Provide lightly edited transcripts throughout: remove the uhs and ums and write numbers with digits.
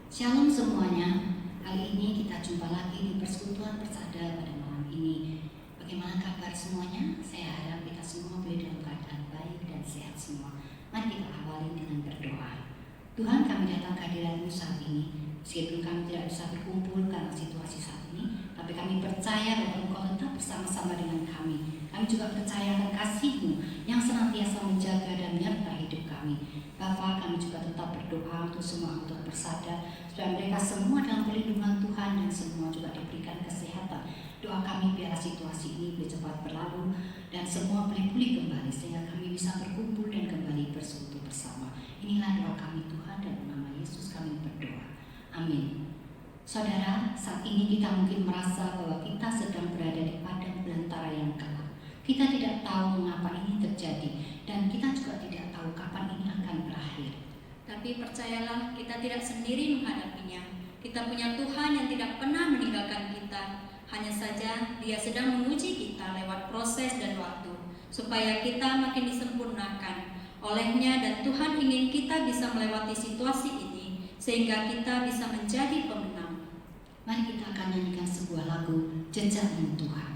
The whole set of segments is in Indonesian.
Shalom semuanya. Kali ini kita jumpa lagi di Persekutuan Persada pada malam ini. Bagaimana kabar semuanya? Saya harap kita semua boleh dalam keadaan baik dan sehat semua. Mari kita awali dengan berdoa. Tuhan, kami datang ke hadirat-Mu saat ini. Meskipun kami tidak bisa berkumpul karena situasi saat ini, tapi kami percaya bahwa Engkau tetap bersama-sama dengan kami. Kami juga percaya akan kasih-Mu yang senantiasa menjaga dan menyertai hidup kami. Bapa, kami juga tetap berdoa untuk semua anggota Persada, supaya mereka semua dalam perlindungan Tuhan dan semua juga diberikan kesehatan. Doa kami biarlah situasi ini boleh cepat berlalu dan semua boleh pulih kembali sehingga kami bisa berkumpul dan kembali bersekutu bersama. Inilah doa kami Tuhan, dan dalam nama Yesus kami berdoa. Amin. Saudara, saat ini kita mungkin merasa bahwa kita sedang berada di padang belantara yang gelap. Kita tidak tahu mengapa ini terjadi dan kita juga tidak tahu kapan ini akan berakhir. Tapi percayalah, kita tidak sendiri menghadapinya. Kita punya Tuhan yang tidak pernah meninggalkan kita. Hanya saja Dia sedang menguji kita lewat proses dan waktu, supaya kita makin disempurnakan olehnya, dan Tuhan ingin kita bisa melewati situasi ini sehingga kita bisa menjadi pemenang. Mari kita akan nyanyikan sebuah lagu, Jejak-Mu Tuhan.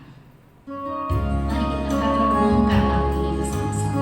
Mari kita akan merenungkan lagu ini bersama-sama.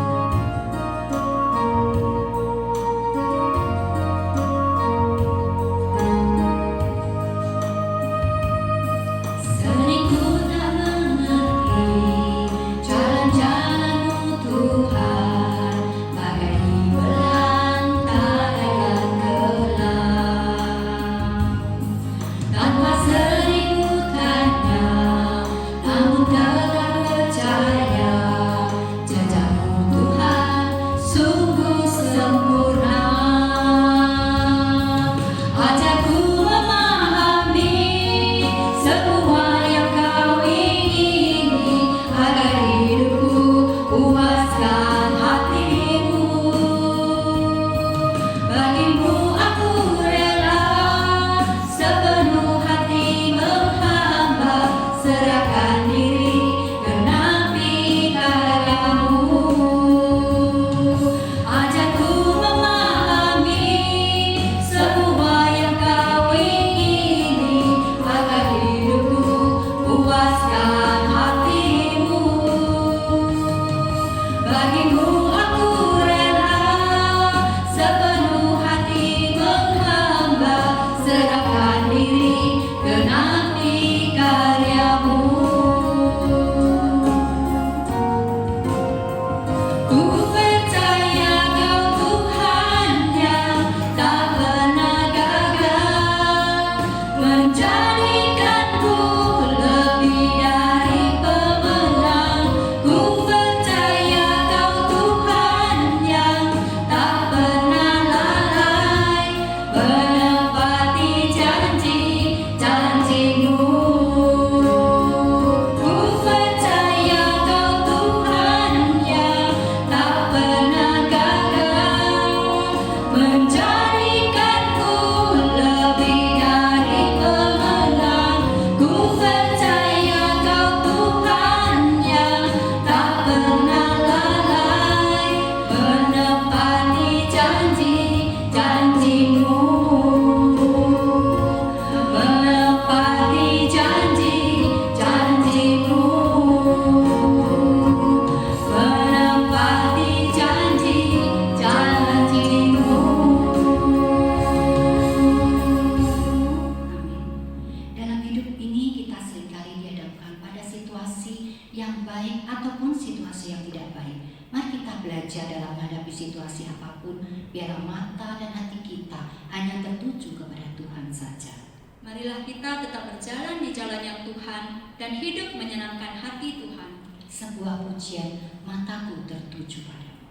Marilah kita tetap berjalan di jalan yang Tuhan dan hidup menyenangkan hati Tuhan. Sebuah pujian, mataku tertuju padamu.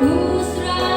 Ku serahkan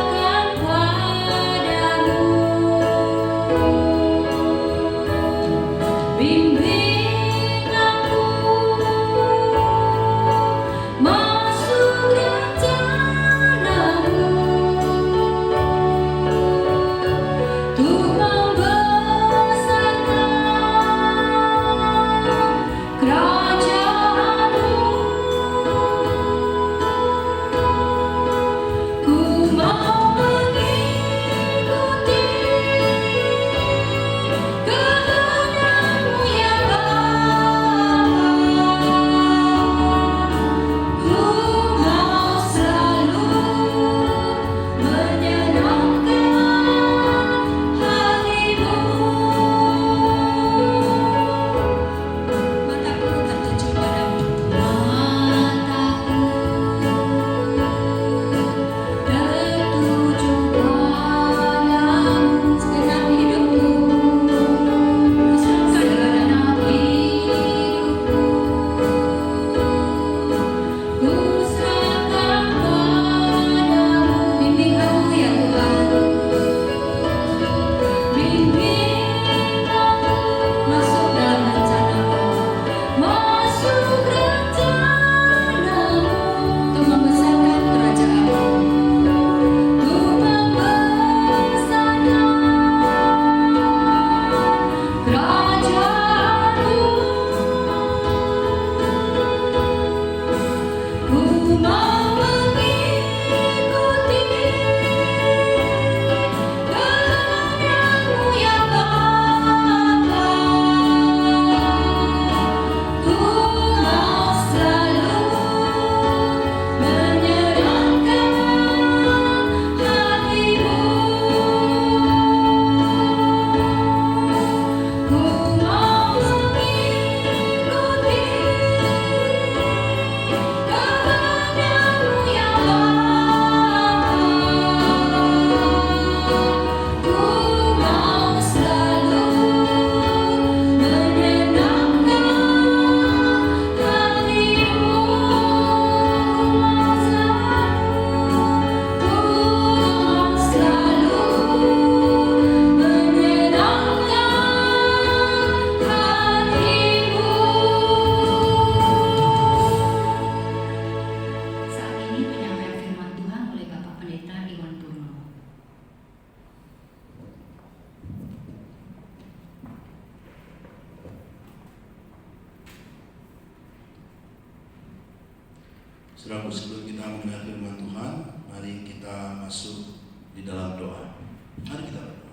Saudara, sebelum kita mendengar firman Tuhan, mari kita masuk di dalam doa. Mari kita berdoa.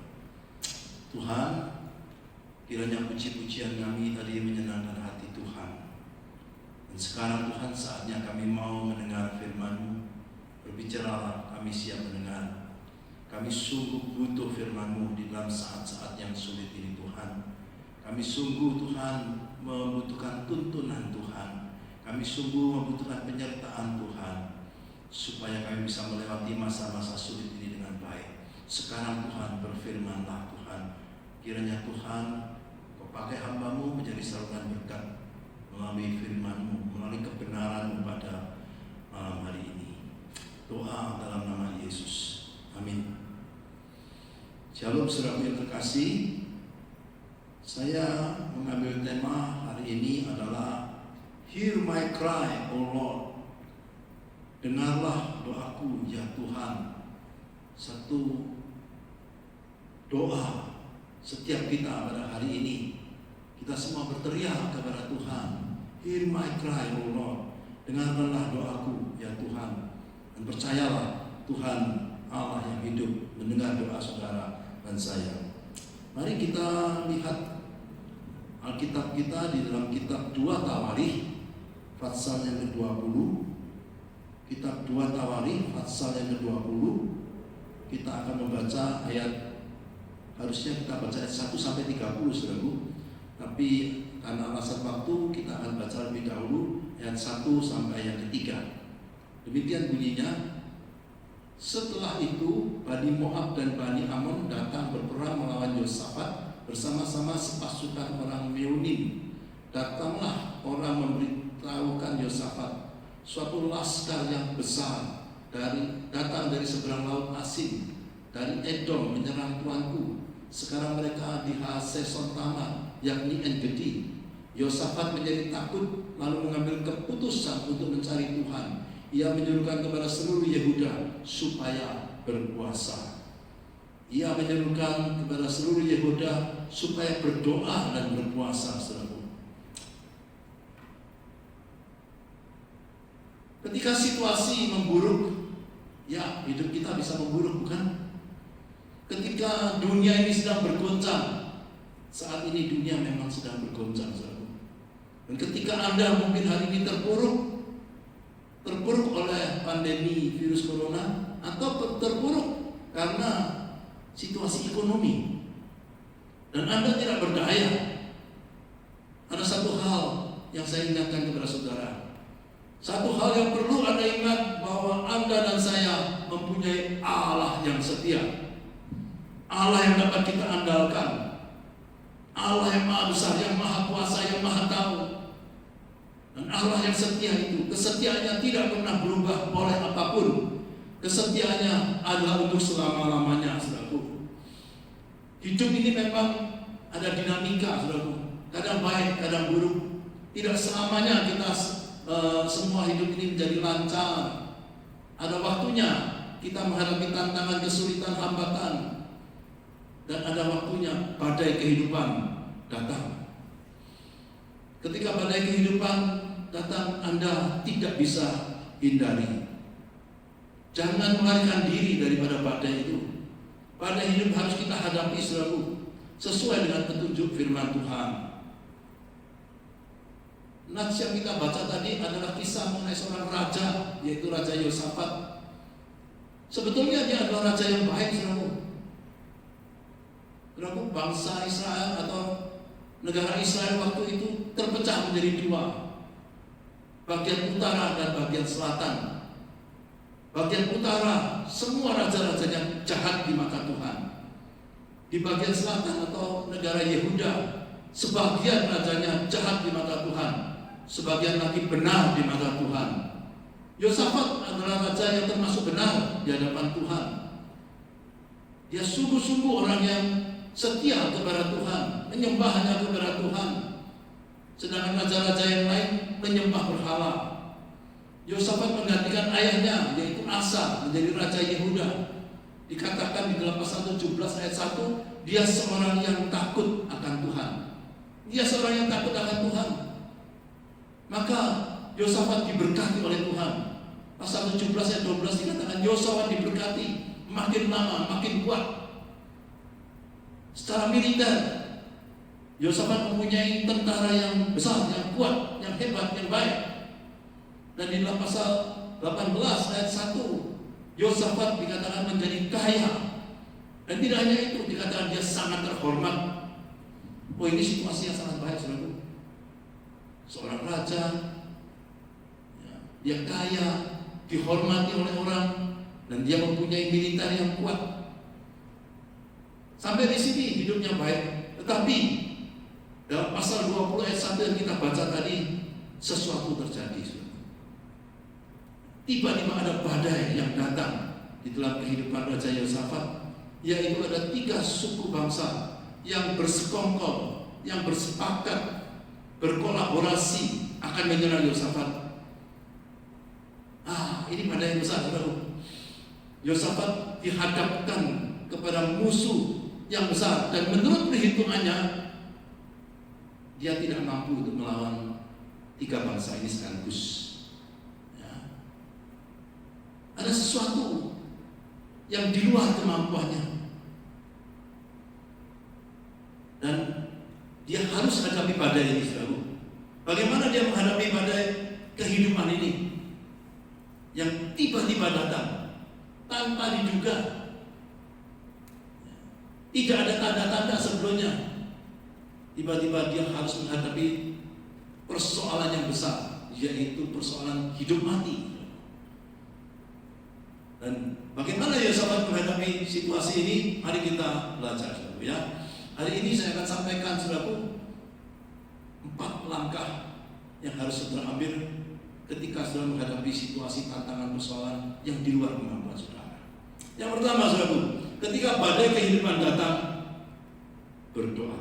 Tuhan, kiranya puji-pujian kami tadi menyenangkan hati Tuhan. Dan sekarang Tuhan, saatnya kami mau mendengar firman-Mu. Berbicaralah, kami siap mendengar. Kami sungguh butuh firman-Mu di dalam saat-saat yang sulit ini Tuhan. Kami sungguh Tuhan membutuhkan tuntunan Tuhan. Kami sungguh membutuhkan penyertaan Tuhan, supaya kami bisa melewati masa-masa sulit ini dengan baik. Sekarang Tuhan, berfirman-Lah Tuhan. Kiranya Tuhan, Kau pakai hamba-Mu menjadi saluran berkat melalui firman-Mu, melalui kebenaran-Mu pada malam hari ini. Doa dalam nama Yesus. Amin. Shalom saudara yang terkasih. Saya mengambil tema hari ini adalah Hear my cry, O Lord. Dengarlah doaku, ya Tuhan. Satu doa setiap kita pada hari ini. Kita semua berteriak kepada Tuhan. Hear my cry, O Lord. Dengarlah doaku, ya Tuhan. Dan percayalah Tuhan Allah yang hidup mendengar doa saudara dan saya. Mari kita lihat Alkitab kita di dalam kitab 2 Tawarikh pasal yang ke-20. Kitab 2 Tawarikh pasal yang ke-20. Kita akan membaca ayat, harusnya kita baca ayat 1 sampai 30 saudaraku. Tapi karena alasan waktu kita akan baca lebih dahulu ayat 1 sampai ayat ketiga. Demikian bunyinya. Setelah itu Bani Moab dan Bani Amon datang berperang melawan Yosafat bersama-sama sepasukan orang Meunim. Datanglah orang memberitahukan Yosafat, suatu laskar yang besar datang dari seberang laut Asin, dari Edom menyerang tuanku. sekarang mereka di Haseson Tamar, yakni En-Gedi. Yosafat menjadi takut, lalu mengambil keputusan untuk mencari Tuhan. Ia menyerukan kepada seluruh Yehuda supaya berpuasa. Ia menyerukan kepada seluruh Yehuda supaya berdoa dan berpuasa, saudaraku. Ketika situasi memburuk, ya hidup kita bisa memburuk, bukan? Ketika dunia ini sedang bergoncang, saat ini dunia memang sedang bergoncang, saudaraku. Dan ketika Anda mungkin hari ini terpuruk oleh pandemi virus corona, atau terpuruk karena situasi ekonomi, dan Anda tidak berdaya, ada satu hal yang saya ingatkan kepada saudara. Satu hal yang perlu Anda ingat, bahwa Anda dan saya mempunyai Allah yang setia, Allah yang dapat kita andalkan, Allah yang maha besar, yang maha kuasa, yang maha tahu. Dan Allah yang setia itu, kesetiaannya tidak pernah berubah oleh apapun. Kesetiaannya adalah untuk selama-lamanya, saudaraku. Hidup ini memang ada dinamika, saudaraku. Kadang baik, kadang buruk. Tidak selamanya kita semua hidup ini menjadi lancar. Ada waktunya kita menghadapi tantangan, kesulitan, hambatan. Dan ada waktunya badai kehidupan datang. Ketika badai kehidupan datang, Anda tidak bisa hindari. Jangan melarikan diri daripada badai itu. Badai hidup harus kita hadapi, saudaraku, sesuai dengan petunjuk firman Tuhan. Nats yang kita baca tadi adalah kisah mengenai seorang raja, yaitu Raja Yosafat. Sebetulnya dia adalah raja yang baik, saudaraku. Saudaraku, bangsa Israel atau negara Israel waktu itu terpecah menjadi dua, bagian utara dan bagian selatan. Bagian utara semua raja-rajanya jahat di mata Tuhan. Di bagian selatan atau negara Yehuda, sebagian rajanya jahat di mata Tuhan, sebagian lagi benar di mata Tuhan. Yosafat adalah raja yang termasuk benar di hadapan Tuhan. Dia sungguh-sungguh orang yang setia kepada Tuhan, menyembah hanya kepada Tuhan. Sedangkan raja-raja yang lain menyembah berhala. Yosafat menggantikan ayahnya, yaitu Asa, menjadi raja Yehuda. Dikatakan di dalam pasal 17 ayat 1, dia seorang yang takut akan Tuhan. Dia seorang yang takut akan Tuhan. Maka Yosafat diberkati oleh Tuhan. Pasal 17 ayat 12 dikatakan Yosafat diberkati, makin lama makin kuat. Secara militer, Yosafat mempunyai tentara yang besar, yang kuat, yang hebat, yang baik. Dan di dalam pasal 18 ayat 1, Yosafat dikatakan menjadi kaya. Dan tidak hanya itu, dikatakan dia sangat terhormat. Oh, ini situasi yang sangat baik, saudaraku. Seorang raja, ya, dia kaya, dihormati oleh orang, dan dia mempunyai militer yang kuat. Sampai di sini hidupnya baik. Tetapi dalam pasal 20 ayat 1 yang kita baca tadi, sesuatu terjadi. Tiba-tiba ada badai yang datang di dalam kehidupan Raja Yosafat, yaitu ada 3 suku bangsa yang bersekongkol, yang bersepakat, berkolaborasi akan menyerang Yosafat. Ini badai yang besar, saudara. Yosafat dihadapkan kepada musuh yang besar, dan menurut perhitungannya dia tidak mampu untuk melawan 3 bangsa ini sekaligus. Ada sesuatu yang di luar kemampuannya, dan dia harus hadapi badai ini, saudara. Bagaimana dia menghadapi badai kehidupan ini yang tiba-tiba datang tanpa diduga? Tidak ada tanda-tanda sebelumnya. Tiba-tiba dia harus menghadapi persoalan yang besar, yaitu persoalan hidup mati. Dan bagaimana Yosafat menghadapi situasi ini? Mari kita belajar, saudara, ya. Hari ini saya akan sampaikan, saudaraku, 4 langkah yang harus saudara ambil ketika saudara menghadapi situasi tantangan persoalan yang di luar kemampuan saudara. Yang pertama, saudaraku, ketika badai kehidupan datang, berdoa.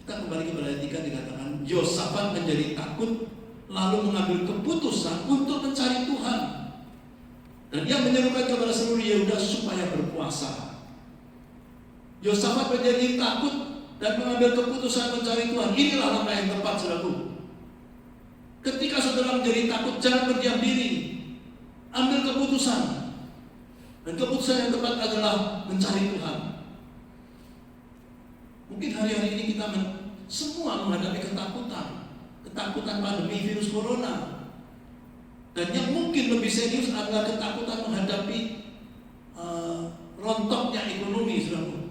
Kita kembali kepada ayat 3 dikatakan, Yosafat menjadi takut lalu mengambil keputusan untuk mencari Tuhan. Dan dia menyerukan kepada seluruh Yehuda supaya berpuasa. Yosafat menjadi takut dan mengambil keputusan mencari Tuhan. Inilah langkah yang tepat, saudaraku. Ketika saudara menjadi takut, jangan berdiam diri. Ambil keputusan. Dan keputusan yang tepat adalah mencari Tuhan. Mungkin hari-hari ini kita semua menghadapi ketakutan. Ketakutan pandemi virus corona. Dan yang mungkin lebih serius adalah ketakutan menghadapi rontoknya ekonomi, saudara.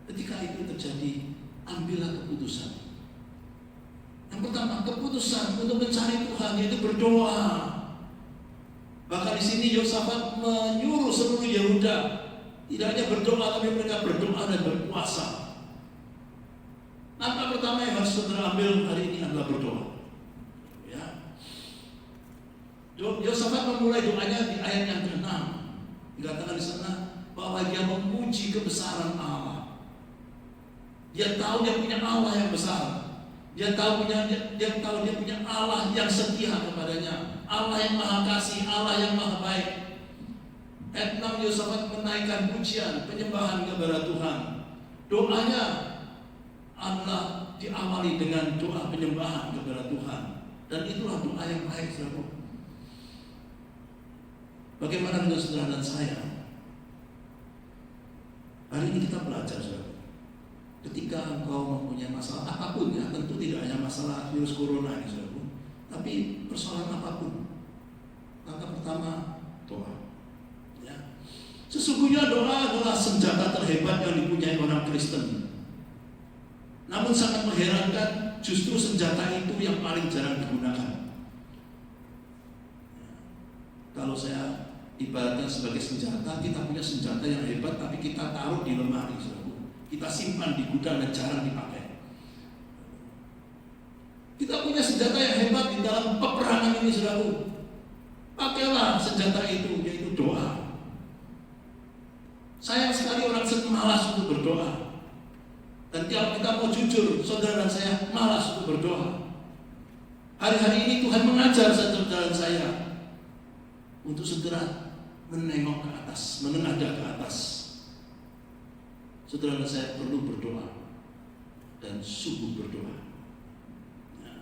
Ketika itu terjadi, ambillah keputusan. Yang pertama, keputusan untuk mencari Tuhan, yaitu berdoa. Bahkan di sini Yosafat menyuruh seluruh Yehuda tidak hanya berdoa, tapi mereka berdoa dan berpuasa. Langkah pertama yang harus saudara ambil hari ini adalah berdoa. Yosafat memulai doanya di ayat yang ke-6. Dikatakan di sana bahwa dia memuji kebesaran Allah. Dia tahu dia punya Allah yang besar. Dia tahu dia punya Allah yang setia kepadanya. Allah yang maha kasih, Allah yang maha baik. Ayat 6, Yosafat menaikkan pujian, penyembahan kepada Tuhan. Doanya adalah diawali dengan doa penyembahan kepada Tuhan. Dan itulah doa yang baik, saudara. Bagaimana dengan saudara dan saya? Hari ini kita belajar, saudara. Ketika engkau mempunyai masalah apapun, ya, tentu tidak hanya masalah virus corona ini, saudara, tapi persoalan apapun. Langkah pertama, doa. Ya. Sesungguhnya doa adalah senjata terhebat yang dipunyai orang Kristen. Namun sangat mengherankan, justru senjata itu yang paling jarang digunakan. Kalau saya ibaratnya sebagai senjata, kita punya senjata yang hebat, tapi kita taruh di lemari, saudara. Kita simpan di gudang dan jarang dipakai. Kita punya senjata yang hebat di dalam peperangan ini, saudara. Pakailah senjata itu, yaitu doa. Sayang sekali orang malas untuk berdoa. Dan kalau kita mau jujur, saudara dan saya malas untuk berdoa. Hari-hari ini Tuhan mengajar saudara dan saya untuk segera menengok ke atas, menengadah ke atas. Saudara dan saya perlu berdoa dan sungguh berdoa. Ya.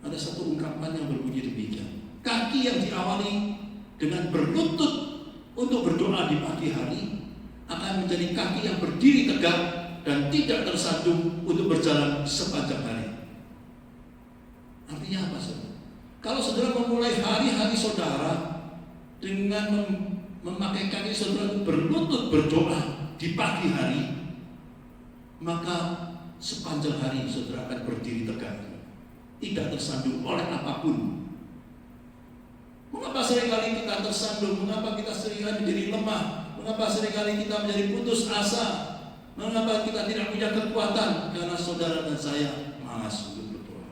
Ada satu ungkapan yang berbunyi demikian: kaki yang diawali dengan berlutut untuk berdoa di pagi hari akan menjadi kaki yang berdiri tegak dan tidak tersandung untuk berjalan sepanjang hari. Artinya apa, saudara? Kalau saudara memulai hari-hari saudara dengan memakai kaki saudara berlutut berdoa di pagi hari, maka sepanjang hari saudara akan berdiri tegak, tidak tersandung oleh apapun. Mengapa seringkali kita tersandung? Mengapa kita seringkali menjadi lemah? Mengapa seringkali kita menjadi putus asa? Mengapa kita tidak punya kekuatan? Karena saudara dan saya malas untuk berdoa.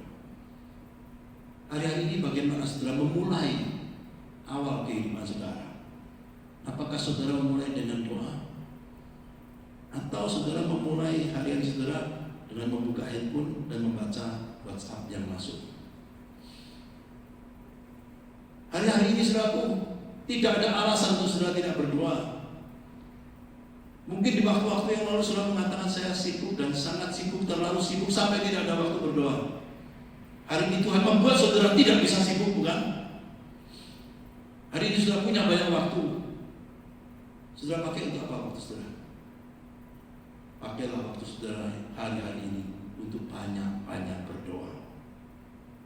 Hari-hari ini bagaimana saudara memulai awal kehidupan saudara? Apakah saudara memulai dengan doa? Atau saudara memulai hari-hari saudara dengan membuka handphone dan membaca WhatsApp yang masuk? Hari-hari ini saudaraku, tidak ada alasan untuk saudara tidak berdoa. Mungkin di waktu-waktu yang lalu saudara mengatakan saya sibuk dan sangat sibuk, terlalu sibuk sampai tidak ada waktu berdoa. Hari ini Tuhan membuat saudara tidak bisa sibuk, bukan? Hari ini saudara punya banyak waktu. Saudara pakai untuk apa waktu saudara? Pakailah waktu saudara hari-hari ini untuk banyak-banyak berdoa,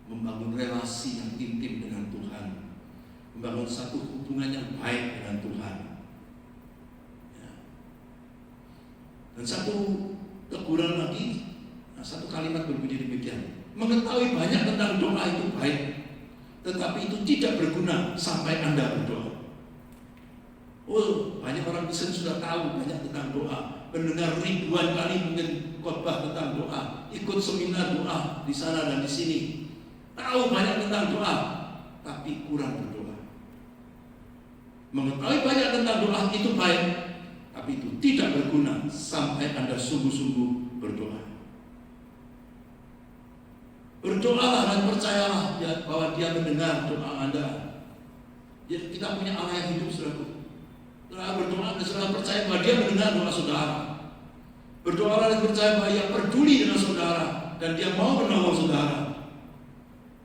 membangun relasi yang intim dengan Tuhan, membangun satu hubungan yang baik dengan Tuhan. Ya. Dan satu teguran lagi, satu kalimat berbunyi demikian: mengetahui banyak tentang doa itu baik, tetapi itu tidak berguna sampai Anda berdoa. Oh, banyak orang Kristen sudah tahu banyak tentang doa, mendengar ribuan kali mungkin khotbah tentang doa, ikut seminar doa di sana dan di sini, tahu banyak tentang doa, tapi kurang berdoa. Mengetahui banyak tentang doa itu baik, tapi itu tidak berguna sampai Anda sungguh-sungguh berdoa. Berdoalah dan percayalah bahwa Dia mendengar doa Anda. Kita punya Allah yang hidup, saudaraku. Saudara berdoa dan saudara percaya bahwa Dia mendengar doa saudara. Berdoalah dan percaya bahwa Dia peduli dengan saudara dan Dia mau menolong saudara.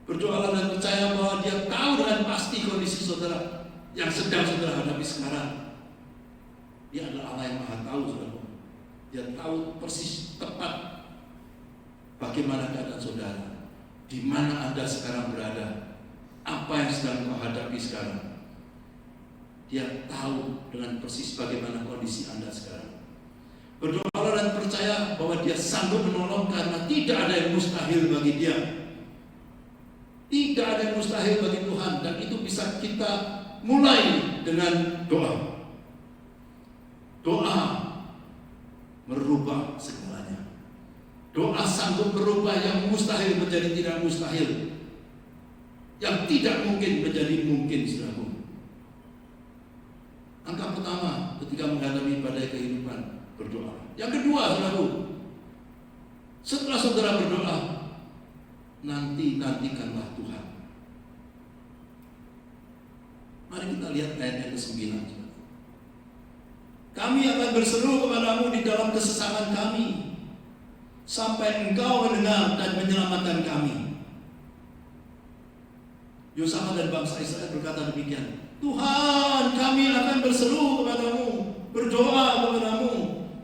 Berdoalah dan percaya bahwa Dia tahu dengan pasti kondisi saudara yang sedang saudara hadapi sekarang. Dia adalah Allah yang Maha tahu, saudara. Dia tahu persis tepat bagaimana keadaan saudara, di mana Anda sekarang berada, apa yang sedang kau hadapi sekarang. Dia tahu dengan persis bagaimana kondisi Anda sekarang. Berdoalah dan percaya bahwa Dia sanggup menolong, karena tidak ada yang mustahil bagi Dia. Tidak ada yang mustahil bagi Tuhan, dan itu bisa kita mulai dengan doa. Doa merubah segalanya. Doa sanggup merubah yang mustahil menjadi tidak mustahil, yang tidak mungkin menjadi mungkin, saudaraku. Angka pertama ketika menghadapi badai kehidupan, berdoa. Yang kedua, saudaraku, setelah saudara berdoa, nantikanlah Tuhan. Mari kita lihat ayat yang ke-9. Kami akan berseru kepadamu di dalam kesesakan kami, sampai Engkau mendengar dan menyelamatkan kami. Yosafat dan bangsa Israel berkata demikian. Tuhan, kami akan berseru kepadamu, berdoa kepadamu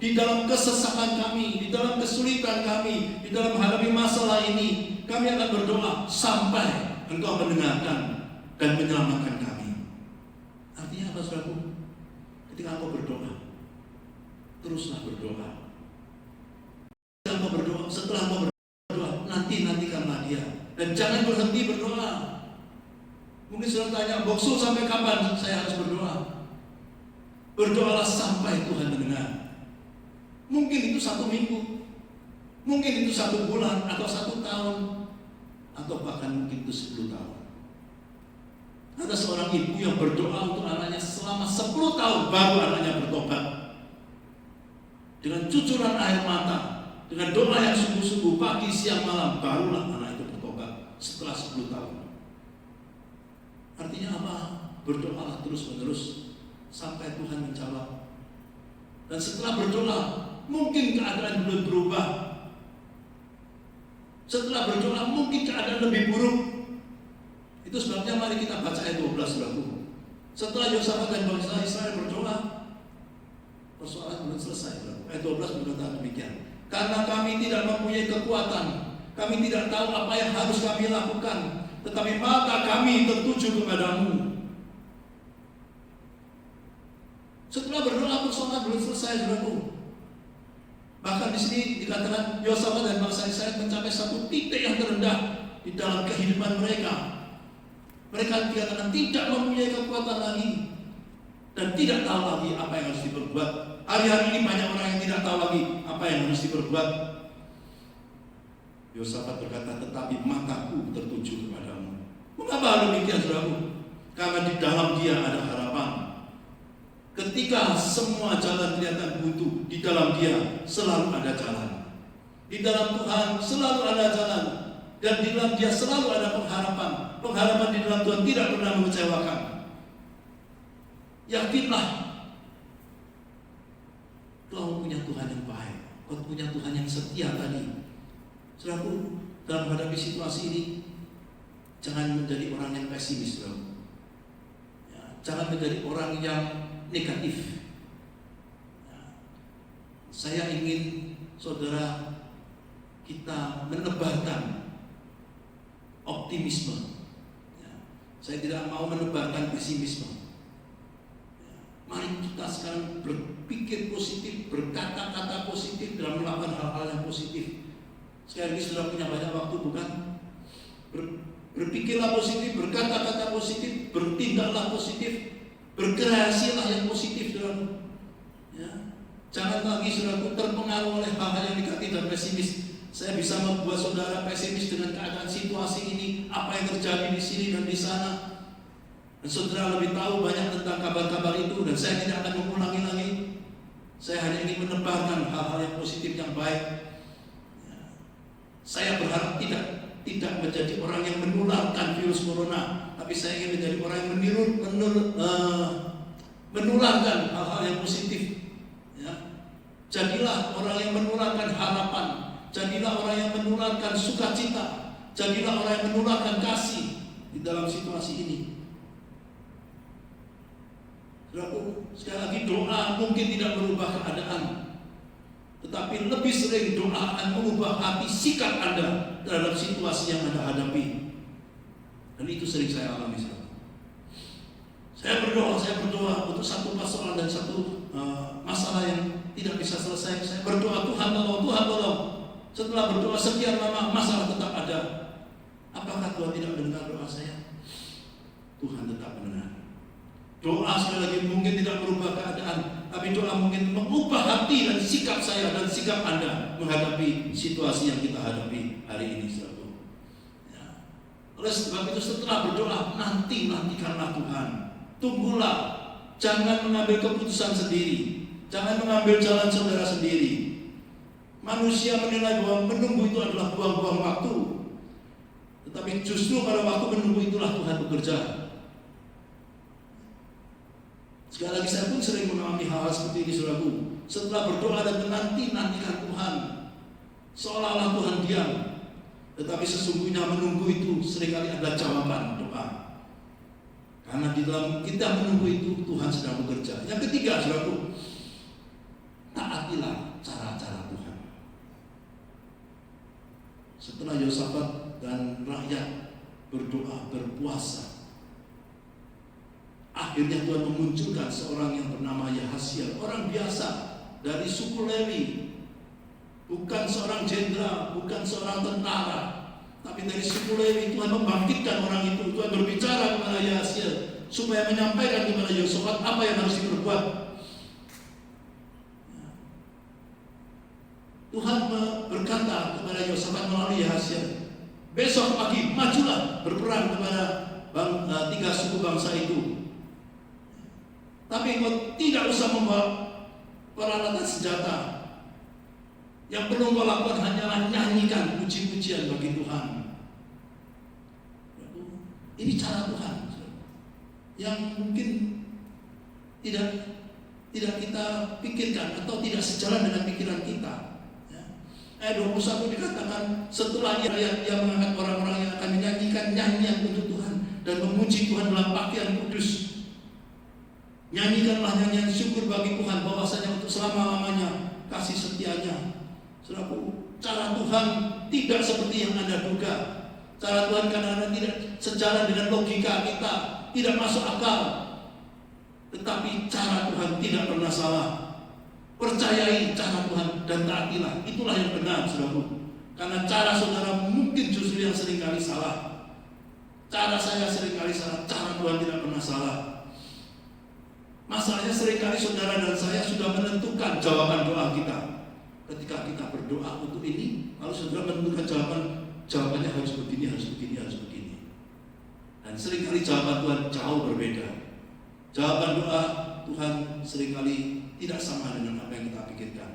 di dalam kesesakan kami, di dalam kesulitan kami, di dalam menghadapi masalah ini. Kami akan berdoa sampai Engkau mendengarkan dan menyelamatkan kami. Artinya apa, saudaraku? Ketika engkau berdoa, teruslah berdoa. Ketika engkau berdoa, setelah engkau berdoa, nantikanlah Dia, dan jangan berhenti berdoa. Mungkin saudara tanya, Boksu, sampai kapan saya harus berdoa? Berdoalah sampai Tuhan mendengar. Mungkin itu 1 minggu, mungkin itu 1 bulan, atau 1 tahun, atau bahkan mungkin itu 10 tahun. Ada seorang ibu yang berdoa untuk anaknya selama 10 tahun baru anaknya bertobat. Dengan cucuran air mata, dengan doa yang sungguh-sungguh pagi, siang, malam, barulah anak itu bertobat setelah 10 tahun. Artinya apa? Berdoalah terus-menerus sampai Tuhan menjawab. Dan setelah berdoa, mungkin keadaan belum berubah. Setelah berdoa, mungkin keadaan lebih buruk. Itu sebabnya mari kita baca ayat 12, saudaraku. Setelah Yosafat dan bangsa Israel berdoa, persoalan belum selesai, saudaraku. Ayat 12 berkata demikian. Karena kami tidak mempunyai kekuatan, kami tidak tahu apa yang harus kami lakukan, tetapi mata kami tertuju kepadamu. Setelah berdoa, persoalan belum selesai, saudaraku. Bahkan di sini dikatakan Yosafat dan bangsa Israel mencapai 1 titik yang terendah di dalam kehidupan mereka. Mereka dikatakan tidak mempunyai kekuatan lagi dan tidak tahu lagi apa yang harus diperbuat. Hari-hari ini banyak orang yang tidak tahu lagi apa yang harus diperbuat. Yosafat berkata, tetapi mataku tertuju kepadamu. Mengapa demikian, saudaraku? Karena di dalam Dia ada harapan. Ketika semua jalan kelihatan buntu, di dalam Dia selalu ada jalan. Di dalam Tuhan selalu ada jalan. Dan di dalam Dia selalu ada pengharapan. Pengharapan di dalam Tuhan tidak pernah mengecewakan. Yakinlah, kau punya Tuhan yang baik, kau punya Tuhan yang setia tadi. Saudaraku, dalam menghadapi situasi ini, jangan menjadi orang yang pesimis, saudaraku. Ya, jangan menjadi orang yang negatif. Ya, saya ingin saudara kita menebarkan optimisme. Saya tidak mau menebarkan pesimisme. Mari kita sekarang berpikir positif, berkata-kata positif dalam melakukan hal-hal yang positif. Sekali lagi sudah punya banyak waktu, bukan? Berpikirlah positif, berkata-kata positif, bertindaklah positif, berkreasilah yang positif, saudara. Ya. Jangan lagi saudara terpengaruh oleh hal-hal yang negatif dan pesimis. Saya bisa membuat saudara pesimis dengan keadaan situasi ini, apa yang terjadi di sini dan di sana. Dan saudara lebih tahu banyak tentang kabar-kabar itu, dan saya tidak akan mengulangi lagi. Saya hanya ingin menebarkan hal-hal yang positif, yang baik. Saya berharap tidak menjadi orang yang menularkan virus corona, tapi saya ingin menjadi orang yang menularkan hal-hal yang positif. Ya. Jadilah orang yang menularkan harapan, jadilah orang yang menularkan sukacita, jadilah orang yang menularkan kasih di dalam situasi ini. Saudaraku, sekali lagi, doa mungkin tidak merubah keadaan, tetapi lebih sering doa akan mengubah hati sikap Anda terhadap situasi yang Anda hadapi. Dan itu sering saya alami. Saya berdoa untuk satu persoalan dan satu masalah yang tidak bisa selesai. Saya berdoa, Tuhan tolong. Setelah berdoa sekian lama, masalah tetap ada. Apakah Tuhan tidak mendengar doa saya? Tuhan tetap mendengar. Doa sekali lagi mungkin tidak merubah keadaan, tapi doa mungkin mengubah hati dan sikap saya dan sikap Anda menghadapi situasi yang kita hadapi hari ini, saudara. Ya. Oleh sebab itu, setelah berdoa, nantikanlah Tuhan. Tunggulah, jangan mengambil keputusan sendiri, jangan mengambil jalan saudara sendiri. Manusia menilai bahwa menunggu itu adalah buang-buang waktu, tetapi justru pada waktu menunggu itulah Tuhan bekerja. Sekali lagi, saya pun sering mengalami hal-hal seperti ini, saudaraku. Setelah berdoa dan nantikan Tuhan, seolah-olah Tuhan diam, tetapi sesungguhnya menunggu itu seringkali ada jawaban doa. Karena di dalam kita menunggu itu, Tuhan sedang bekerja. Yang ketiga, saudaraku, taatilah cara-cara Tuhan. Setelah Yosafat dan rakyat berdoa, berpuasa, akhirnya Tuhan memunculkan seorang yang bernama Yahasiel, orang biasa dari suku Lewi, bukan seorang jenderal, bukan seorang tentara, tapi dari suku Lewi. Tuhan membangkitkan orang itu. Tuhan berbicara kepada Yahasiel supaya menyampaikan kepada Yosafat apa yang harus diperbuat. Tuhan berkata kepada Yosafat melalui Yahasiel, besok pagi majulah berperang kepada tiga suku bangsa itu. Tapi engkau tidak usah membawa peralatan senjata. Yang perlu engkau lakukan hanyalah nyanyikan puji-pujian bagi Tuhan. Ini cara Tuhan yang mungkin tidak kita pikirkan atau tidak sejalan dengan pikiran kita. Ayat 21 dikatakan, setelah ia mengangkat orang-orang yang akan menyanyikan nyanyian untuk Tuhan dan memuji Tuhan dalam pakaian kudus. Nyanyikanlah nyanyian syukur bagi Tuhan, bahwasanya untuk selama-lamanya kasih setianya. Saudaraku, cara Tuhan tidak seperti yang Anda duga. Cara Tuhan kadang-kadang tidak sejalan dengan logika kita, tidak masuk akal. Tetapi cara Tuhan tidak pernah salah. Percayai cara Tuhan dan taatilah. Itulah yang benar, saudaraku. Karena cara saudara mungkin justru yang seringkali salah. Cara saya seringkali salah, cara Tuhan tidak pernah salah. Masalahnya seringkali saudara dan saya sudah menentukan jawaban doa kita. Ketika kita berdoa untuk ini, lalu saudara menentukan jawabannya harus begini. Dan seringkali jawaban Tuhan jauh berbeda. Jawaban doa Tuhan seringkali tidak sama dengan apa yang kita pikirkan.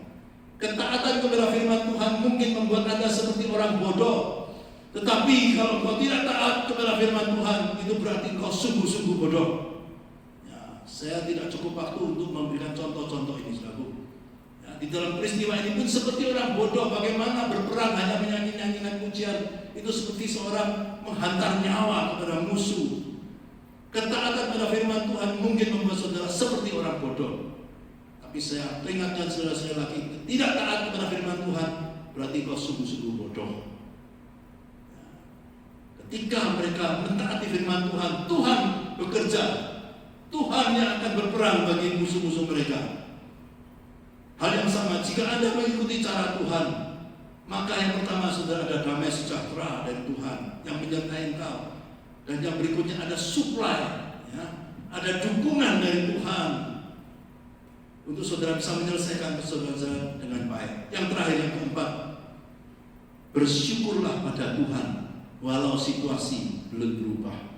Ketaatan kepada firman Tuhan mungkin membuat Anda seperti orang bodoh. Tetapi kalau kau tidak taat kepada firman Tuhan, itu berarti kau sungguh-sungguh bodoh. Saya tidak cukup waktu untuk memberikan contoh-contoh ini, saudaraku. Ya, di dalam peristiwa ini pun seperti orang bodoh, bagaimana berperang hanya menyanyi-nyanyikan pujian, itu seperti seorang menghantar nyawa kepada musuh. Ketaatan pada firman Tuhan mungkin membuat saudara seperti orang bodoh. Tapi saya peringatkan saudara-saudara lagi, tidak taat kepada firman Tuhan berarti kau sungguh-sungguh bodoh. Ya. Ketika mereka mentaati firman Tuhan, Tuhan bekerja. Tuhan yang akan berperang bagi musuh-musuh mereka. Hal yang sama, jika Anda mengikuti cara Tuhan, maka yang pertama saudara ada damai sejahtera dari Tuhan yang menyertai engkau. Dan yang berikutnya ada supply, ya, ada dukungan dari Tuhan untuk saudara bisa menyelesaikan persoalan dengan baik. Yang terakhir, yang keempat, bersyukurlah pada Tuhan walau situasi belum berubah.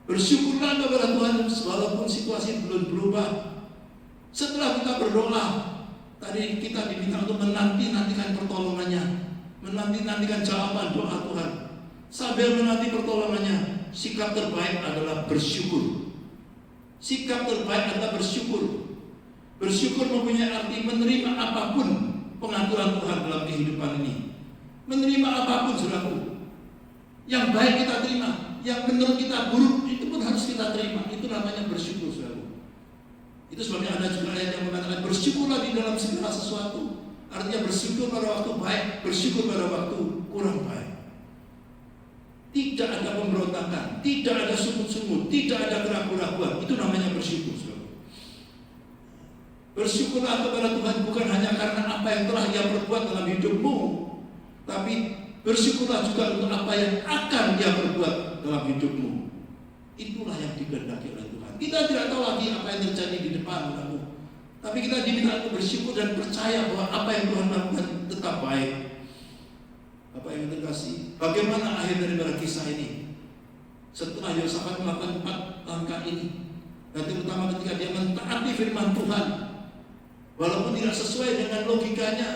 Bersyukurlah kepada Tuhan walaupun situasi belum berubah. Setelah kita berdoa, tadi kita diminta untuk menanti-nantikan pertolongannya, menanti-nantikan jawaban doa Tuhan. Sambil menanti pertolongannya, sikap terbaik adalah bersyukur. Sikap terbaik adalah bersyukur. Bersyukur mempunyai arti menerima apapun pengaturan Tuhan dalam kehidupan ini. Menerima apapun, saudaraku. Yang baik kita terima, yang menurut kita buruk itu pun harus kita terima. Itu namanya bersyukur, saudaraku. Itu sebabnya ada juga ayat yang mengatakan bersyukurlah di dalam segala sesuatu. Artinya bersyukur pada waktu baik, bersyukur pada waktu kurang baik. Tidak ada pemberontakan, tidak ada sungut-sungut, tidak ada keraguan-keraguan. Itu namanya bersyukur, saudara. Bersyukurlah kepada Tuhan bukan hanya karena apa yang telah Dia perbuat dalam hidupmu, tapi bersyukurlah juga untuk apa yang akan Dia perbuat dalam hidupmu. Itulah yang dikehendaki oleh Tuhan. Kita tidak tahu lagi apa yang terjadi di depan, saudara. Tapi kita diminta untuk bersyukur dan percaya bahwa apa yang Tuhan lakukan tetap baik. Bapak yang terkasih, bagaimana akhir daripada kisah ini? Setelah Yosafat melakukan 4 langkah ini, dan terutama ketika dia mentaati firman Tuhan, walaupun tidak sesuai dengan logikanya,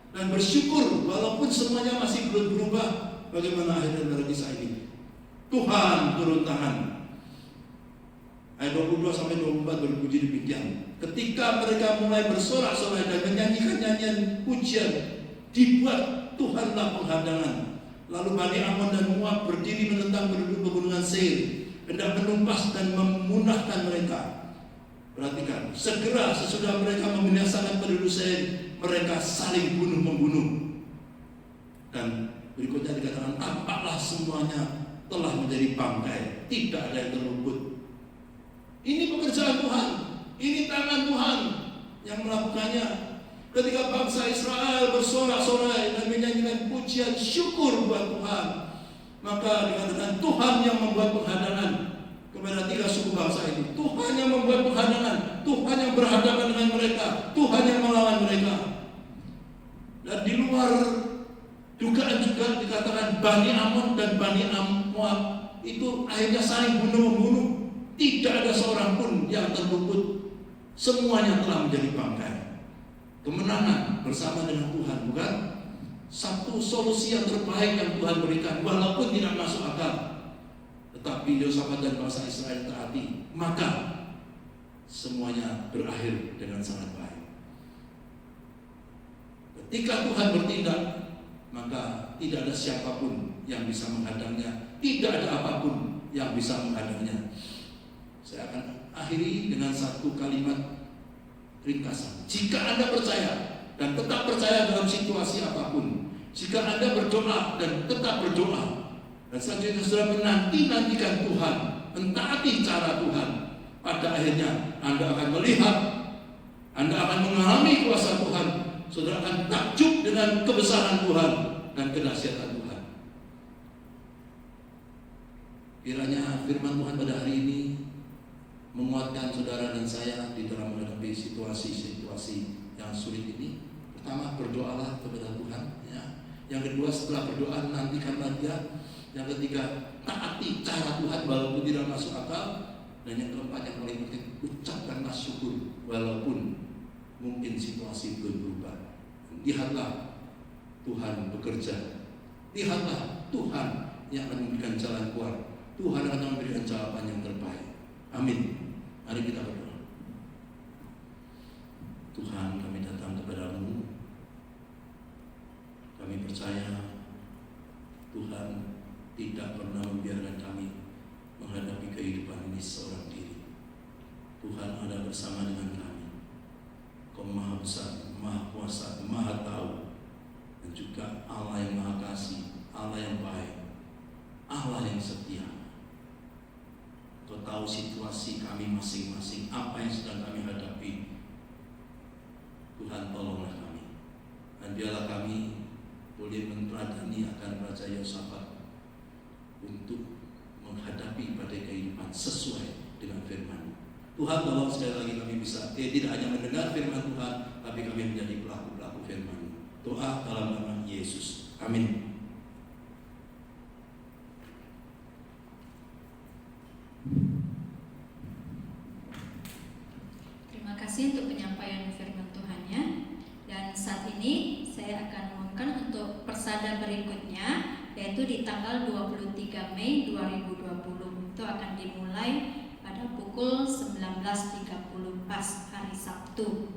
dan bersyukur walaupun semuanya masih belum berubah, bagaimana akhir daripada kisah ini? Tuhan turun tangan. Ayat 22-24 berpuji demikian. Ketika mereka mulai bersorak-sorai dan menyanyikan nyanyian pujian, dibuat Tuhanlah penghadangan. Lalu Bani Ammon dan Moab berdiri menentang penduduk pegunungan Seir, hendak menumpas dan memunahkan mereka. Perhatikan, segera sesudah mereka membinasakan penduduk Seir, mereka saling bunuh-membunuh. Dan berikutnya dikatakan, tampaklah semuanya telah menjadi bangkai, tidak ada yang terluput. Ini pekerjaan Tuhan, ini tangan Tuhan yang melakukannya. Ketika bangsa Israel bersorak-sorai dan menyanyikan pujian syukur buat Tuhan, maka dikatakan Tuhan yang membuat penghadangan kepada 3 suku bangsa itu. Tuhan yang membuat penghadangan, Tuhan yang berhadapan dengan mereka, Tuhan yang melawan mereka. Dan di luar dugaan juga dikatakan Bani Ammon dan Bani Moab itu akhirnya saling bunuh-membunuh. Tidak ada seorang pun yang terluput. Semuanya telah menjadi bangkai. Kemenangan bersama dengan Tuhan, bukan? Satu solusi yang terbaik yang Tuhan berikan, walaupun tidak masuk akal. Tetapi Yosafat dan bangsa Israel taati, maka semuanya berakhir dengan sangat baik. Ketika Tuhan bertindak, maka tidak ada siapapun yang bisa menghadangnya. Tidak ada apapun yang bisa menghadangnya. Saya akan akhiri dengan satu kalimat ringkasan. Jika Anda percaya dan tetap percaya dalam situasi apapun, jika Anda berdoa dan tetap berdoa, dan selanjutnya sudah menanti-nantikan Tuhan, mentaati cara Tuhan, pada akhirnya Anda akan melihat, Anda akan mengalami kuasa Tuhan, saudara akan takjub dengan kebesaran Tuhan dan kedahsyatan Tuhan. Kiranya firman Tuhan pada hari ini menguatkan saudara dan saya di dalam menghadapi situasi-situasi yang sulit ini. Pertama, berdoalah kepada Tuhan, ya. Yang kedua, setelah berdoa nantikanlah Dia. Yang ketiga, taati cara Tuhan walaupun tidak masuk akal. Dan yang keempat yang paling penting, ucapkanlah syukur walaupun mungkin situasi belum berubah. Lihatlah Tuhan bekerja. Lihatlah Tuhan yang akan memberikan jalan keluar. Tuhan akan memberikan jawaban yang terbaik. Amin. Mari kita berdoa. Tuhan, kami datang kepadamu. Kami percaya Tuhan tidak pernah membiarkan kami menghadapi kehidupan ini seorang diri. Tuhan ada bersama dengan kami. Kau Maha Besar, Maha Kuasa, Maha Tahu, dan juga Allah yang Maha Kasih, Allah yang baik, Allah yang setia. Kau tahu situasi kami masing-masing, apa yang sedang kami hadapi. Tuhan, tolonglah kami. Dan biarlah kami boleh meneladani akan Raja Yosafat untuk menghadapi badai kehidupan sesuai dengan firman. Tuhan, tolong sekali lagi kami bisa tidak hanya mendengar firman Tuhan, tapi kami menjadi pelaku-pelaku firman. Doa dalam nama Yesus. Amin. kasih untuk penyampaian firman Tuhan-Nya. Dan saat ini saya akan mengumumkan untuk persada berikutnya, yaitu di tanggal 23 Mei 2020. Itu akan dimulai pada pukul 19.30 pas hari Sabtu.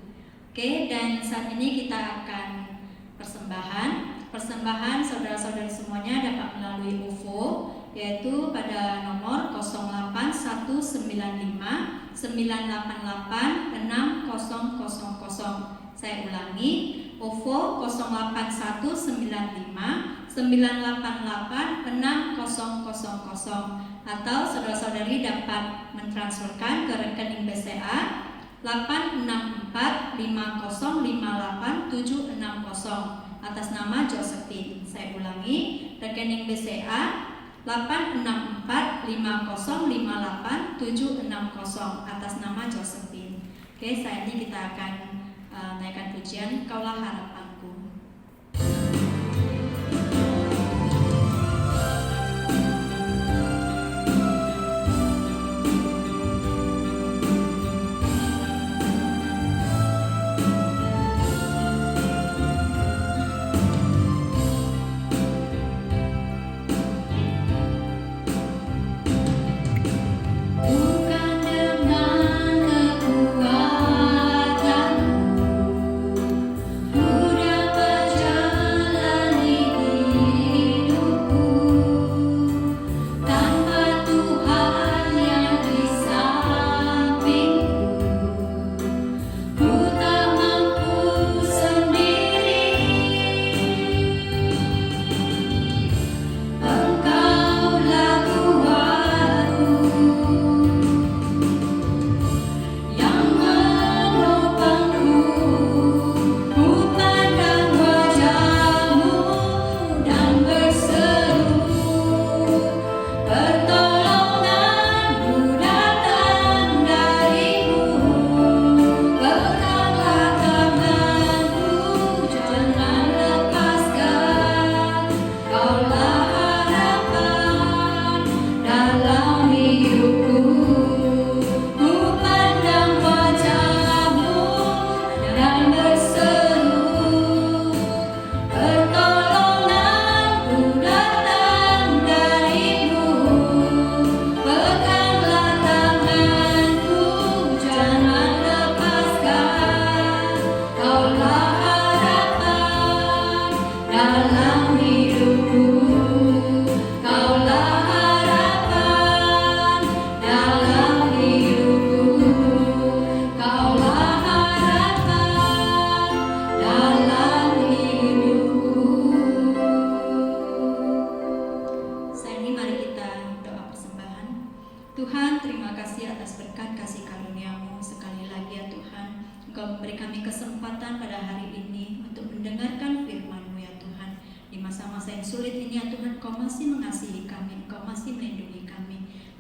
Oke, dan saat ini kita akan persembahan saudara-saudari semuanya dapat melalui OVO, yaitu pada nomor 08195 988 6000. Saya ulangi, OVO 08195 988 6000, atau saudara-saudari dapat mentransferkan ke rekening BCA 864505870 atas nama Josephine. Saya ulangi, rekening BCA 864505870 atas nama Josephine. Oke, saat ini kita akan naikkan pujian Kaulah Harapanku.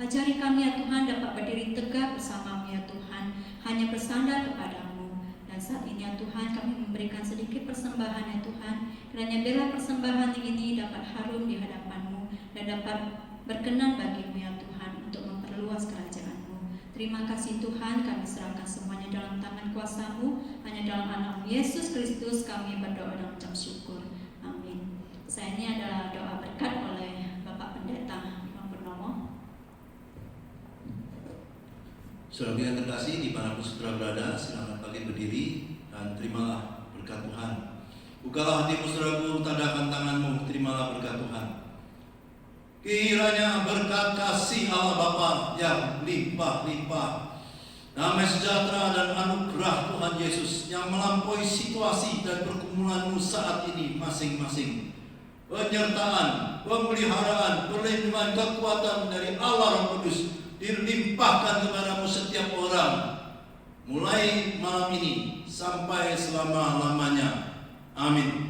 Ajari kami ya Tuhan dapat berdiri tegak bersama-Mu ya Tuhan, hanya bersandar kepadamu. Dan saat ini ya Tuhan kami memberikan sedikit persembahan ya Tuhan, kiranya biarlah persembahan ini dapat harum di hadapan-Mu dan dapat berkenan bagi-Mu ya Tuhan untuk memperluas kerajaan-Mu. Terima kasih Tuhan, kami serahkan semuanya dalam tangan kuasa-Mu, hanya dalam nama Yesus Kristus kami berdoa dan mengucap syukur. Amin. Saya ini adalah doa berkat oleh Bapak Pendeta Purnomo. Saudara yang terkasih, dimanapun saudara berada, silakan bangkit berdiri dan terimalah berkat Tuhan. Bukalah hatimu saudaraku, tadakan tanganmu, terimalah berkat Tuhan. Kiranya berkat kasih Allah Bapa yang limpah-limpah, damai sejahtera dan anugerah Tuhan Yesus yang melampaui situasi dan pergumulanmu saat ini masing-masing, penyertaan, pemeliharaan, perlindungan, kekuatan dari Allah Roh Kudus dilimpahkan kepadamu setiap orang, mulai malam ini sampai selama-lamanya. Amin.